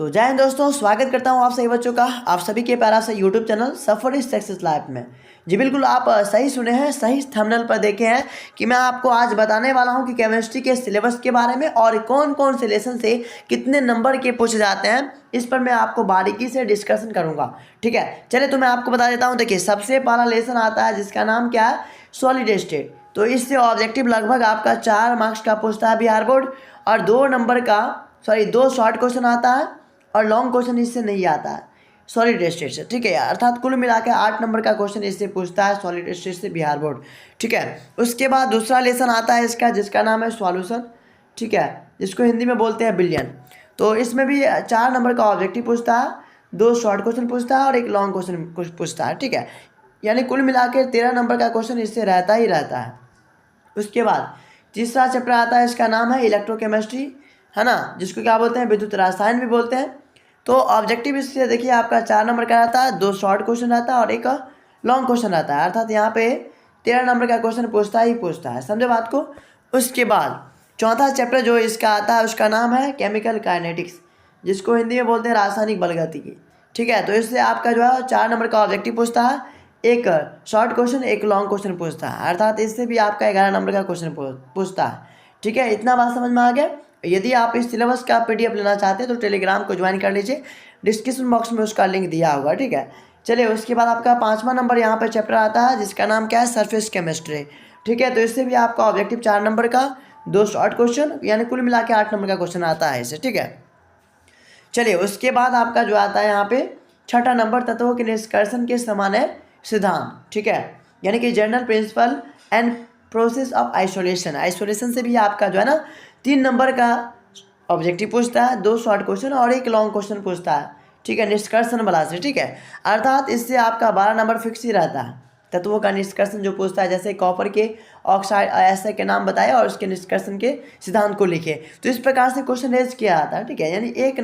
तो जय हिंद दोस्तों, स्वागत करता हूं आप सभी बच्चों का आप सभी के प्यारा सा YouTube channel suffer is success life में। जी बिल्कुल, आप सही सुने हैं, सही थंबनेल पर देखे हैं कि मैं आपको आज बताने वाला हूं कि केमिस्ट्री के सिलेबस के बारे में और कौन कौन से लेसन से कितने नंबर के पूछे जाते हैं, इस पर मैं आपको बारीकी से डिस्कशन करूँगा। ठीक है, चलिए तो मैं आपको बता देता हूँ। देखिए, सबसे पहला लेसन आता है जिसका नाम क्या है, सॉलिड स्टेट। तो इससे ऑब्जेक्टिव लगभग आपका 4 मार्क्स का पूछता है बिहार बोर्ड, और 2 शॉर्ट क्वेश्चन आता है और लॉन्ग क्वेश्चन इससे नहीं आता है सॉलिड स्टेट से। ठीक है, अर्थात कुल मिला के 8 नंबर का क्वेश्चन इससे पूछता है सॉलिड स्टेट से बिहार बोर्ड। ठीक है, उसके बाद दूसरा लेसन आता है इसका जिसका नाम है सॉल्यूशन। ठीक है, जिसको हिंदी में बोलते हैं बिलियन। तो इसमें भी 4 नंबर का ऑब्जेक्टिव पूछता है, 2 शॉर्ट क्वेश्चन पूछता है और एक लॉन्ग क्वेश्चन पूछता है। ठीक है, यानी कुल मिला के 13 नंबर का क्वेश्चन इससे रहता ही रहता है। उसके बाद तीसरा चैप्टर आता है, इसका नाम है इलेक्ट्रोकेमिस्ट्री, है ना, जिसको क्या बोलते हैं, विद्युत रसायन भी बोलते हैं। तो ऑब्जेक्टिव इससे देखिए आपका 4 नंबर का रहता है, 2 शॉर्ट क्वेश्चन रहता है और एक लॉन्ग क्वेश्चन रहता है, अर्थात यहाँ पे 13 नंबर का क्वेश्चन पूछता ही पूछता है। समझे बात को। उसके बाद चौथा चैप्टर जो इसका आता है उसका नाम है केमिकल काइनेटिक्स, जिसको हिंदी में बोलते हैं रासायनिक बलगतिकी। ठीक है, तो इससे आपका जो है 4 नंबर का ऑब्जेक्टिव पूछता है, एक शॉर्ट क्वेश्चन एक लॉन्ग क्वेश्चन पूछता है, अर्थात इससे भी आपका 11 नंबर का क्वेश्चन पूछता है। ठीक है, इतना बात समझ में आ गया। यदि आप इस सिलेबस का PDF लेना चाहते हैं तो टेलीग्राम को ज्वाइन कर लीजिए, डिस्क्रिप्शन बॉक्स में उसका लिंक दिया होगा। ठीक है, चलिए उसके बाद आपका 5वां नंबर यहाँ पे चैप्टर आता है जिसका नाम क्या है, सरफेस केमिस्ट्री। ठीक है, तो इससे भी आपका ऑब्जेक्टिव 4 नंबर का, 2 शॉर्ट क्वेश्चन, यानी कुल मिला के 8 नंबर का क्वेश्चन आता है इसे। ठीक है, चलिए उसके बाद आपका जो आता है यहाँ पे 6ठा नंबर, तत्वों के निष्कर्षण के सामान्य सिद्धांत। ठीक है, यानी कि general principle and process of isolation. Isolation से भी आपका जो है ना 3 नंबर का ऑब्जेक्टिव पूछता है, 2 शॉर्ट क्वेश्चन और एक लॉन्ग क्वेश्चन पूछता है। ठीक है, निष्कर्षण वाला से। ठीक है, अर्थात इससे आपका 12 नंबर फिक्स ही रहता है। तत्वों का निष्कर्षण जो पूछता है, जैसे कॉपर के ऑक्साइड ऐसे के नाम बताए और उसके निष्कर्षण के सिद्धांत को लिखे, तो इस प्रकार से क्वेश्चन रेज किया जाता है। ठीक है, यानी एक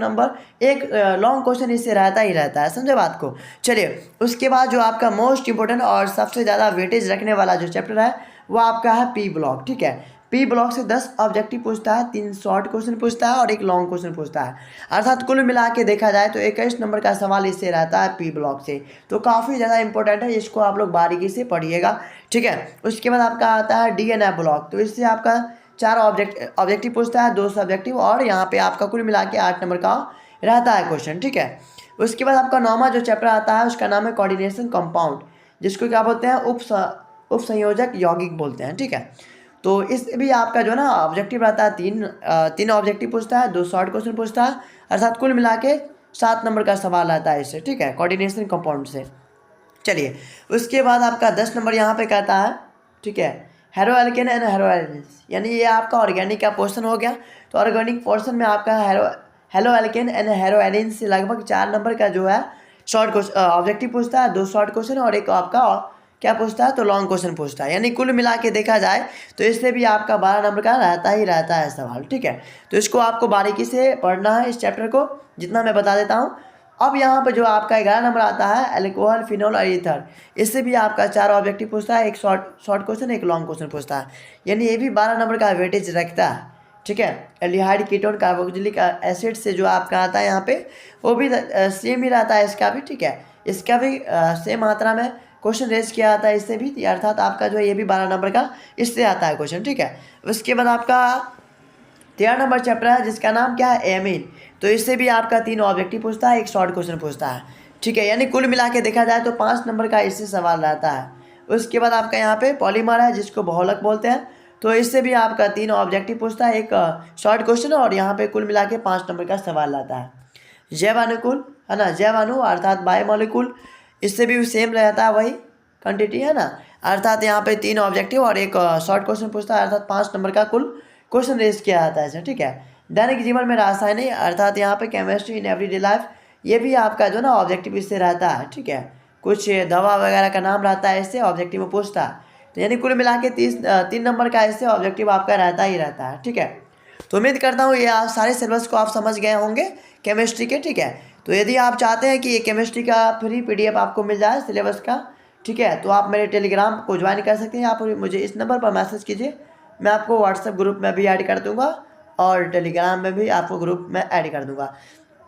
लॉन्ग क्वेश्चन इससे रहता ही रहता है। समझे बात को। चलिए उसके बाद जो आपका मोस्ट इंपोर्टेंट और सबसे ज़्यादा वेटेज रखने वाला जो चैप्टर है वो आपका है पी ब्लॉक। ठीक है, पी ब्लॉक से 10 ऑब्जेक्टिव पूछता है, 3 शॉर्ट क्वेश्चन पूछता है और एक लॉन्ग क्वेश्चन पूछता है, अर्थात कुल मिला के देखा जाए तो 21 नंबर का सवाल इससे रहता है पी ब्लॉक से। तो काफ़ी ज़्यादा इंपॉर्टेंट है, इसको आप लोग बारीकी से पढ़िएगा। ठीक है, उसके बाद आपका आता है DNF ब्लॉक। तो इससे आपका 4 ऑब्जेक्टिव पूछता है, 2 सब्जेक्टिव और यहाँ पे आपका कुल मिला के 8 नंबर का रहता है क्वेश्चन। ठीक है, उसके बाद आपका 9वां जो चैप्टर आता है उसका नाम है कोऑर्डिनेशन कंपाउंड, जिसको क्या बोलते हैं, उप संयोजक यौगिक बोलते हैं। ठीक है, तो इस भी आपका जो है ना ऑब्जेक्टिव रहता है, 3 ऑब्जेक्टिव पूछता है, 2 शॉर्ट क्वेश्चन पूछता है, अर्थात कुल मिला के 7 नंबर का सवाल आता है इससे। ठीक है, कोऑर्डिनेशन कंपाउंड से। चलिए उसके बाद आपका 10 नंबर यहाँ पे कहता है, ठीक है, हेरोएल्केन एंड हेरोएलिन्स, यानी ये आपका ऑर्गेनिक का पोर्शन हो गया। तो ऑर्गेनिक पोर्शन में आपका हेलोएल्केन एंड हेरोएलिन्स से लगभग 4 नंबर का जो है शॉर्ट क्वेश्चन ऑब्जेक्टिव पूछता है, 2 शॉर्ट क्वेश्चन और एक आपका क्या पूछता है, तो लॉन्ग क्वेश्चन पूछता है, यानी कुल मिला के देखा जाए तो इससे भी आपका 12 नंबर का रहता ही रहता है सवाल। ठीक है, तो इसको आपको बारीकी से पढ़ना है इस चैप्टर को, जितना मैं बता देता हूँ। अब यहाँ पर जो आपका 11 नंबर आता है अल्कोहल, फिनोल और ईथर, इससे भी आपका 4 ऑब्जेक्टिव पूछता है, एक शॉर्ट क्वेश्चन एक लॉन्ग क्वेश्चन पूछता है, यानी ये भी 12 नंबर का वेटेज रखता है। ठीक है, एल्डिहाइड, कीटोन, कार्बोक्सिलिक एसिड से जो आपका आता है यहाँ पे वो भी सेम ही रहता है इसका भी। ठीक है, इसका भी सेम मात्रा में क्वेश्चन रेज किया जाता है इससे भी, अर्थात आपका जो है ये भी 12 नंबर का इससे आता है क्वेश्चन। ठीक है, उसके बाद आपका 13 नंबर चैप्टर है जिसका नाम क्या है, एमीन। तो इससे भी आपका 3 ऑब्जेक्टिव पूछता है, एक शॉर्ट क्वेश्चन पूछता है। ठीक है, यानी कुल मिला के देखा जाए तो 5 नंबर का इससे सवाल रहता है। उसके बाद आपका यहाँ पे पॉलीमर है जिसको बहुलक बोलते हैं, तो इससे भी आपका 3 ऑब्जेक्टिव पूछता है, एक शॉर्ट क्वेश्चन और यहाँ पे कुल मिला के 5 नंबर का सवाल रहता है। जैव अनुकूल, है ना, जैव अणु अर्थात बायोमोलिक्यूल, इससे भी सेम रहता है वही क्वांटिटी, है ना, अर्थात यहाँ पे 3 ऑब्जेक्टिव और एक शॉर्ट क्वेश्चन पूछता है, अर्थात 5 नंबर का कुल क्वेश्चन रेज किया जाता है। ठीक है, दैनिक जीवन में रासायनिक अर्थात यहाँ पे केमिस्ट्री इन एवरीडे लाइफ, ये भी आपका जो ना ऑब्जेक्टिव इससे रहता है। ठीक है, कुछ दवा वगैरह का नाम रहता है इससे ऑब्जेक्टिव में पूछता है, तो यानी कुल मिला के 3 नंबर का इससे ऑब्जेक्टिव आपका रहता ही रहता है। ठीक है, तो उम्मीद करता हूँ ये आप सारे सिलेबस को आप समझ गए होंगे केमिस्ट्री के। ठीक है, तो यदि आप चाहते हैं कि ये केमिस्ट्री का फ्री PDF आपको मिल जाए सिलेबस का, ठीक है, तो आप मेरे टेलीग्राम को ज्वाइन कर सकते हैं। आप मुझे इस नंबर पर मैसेज कीजिए, मैं आपको व्हाट्सएप ग्रुप में भी ऐड कर दूंगा और टेलीग्राम में भी आपको ग्रुप में ऐड कर दूंगा।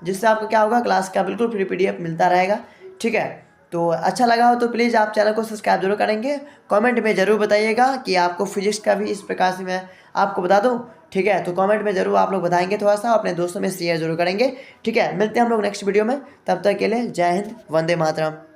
जिससे आपको क्या होगा, क्लास का बिल्कुल फ्री PDF मिलता रहेगा। ठीक है, तो अच्छा लगा हो तो प्लीज़ आप चैनल को सब्सक्राइब जरूर करेंगे। कमेंट में ज़रूर बताइएगा कि आपको फिजिक्स का भी इस प्रकार से मैं आपको बता दूं। ठीक है, तो कमेंट में ज़रूर आप लोग बताएंगे, थोड़ा सा अपने दोस्तों में शेयर जरूर करेंगे। ठीक है, मिलते हैं हम लोग नेक्स्ट वीडियो में, तब तक के लिए जय हिंद, वंदे मातरम।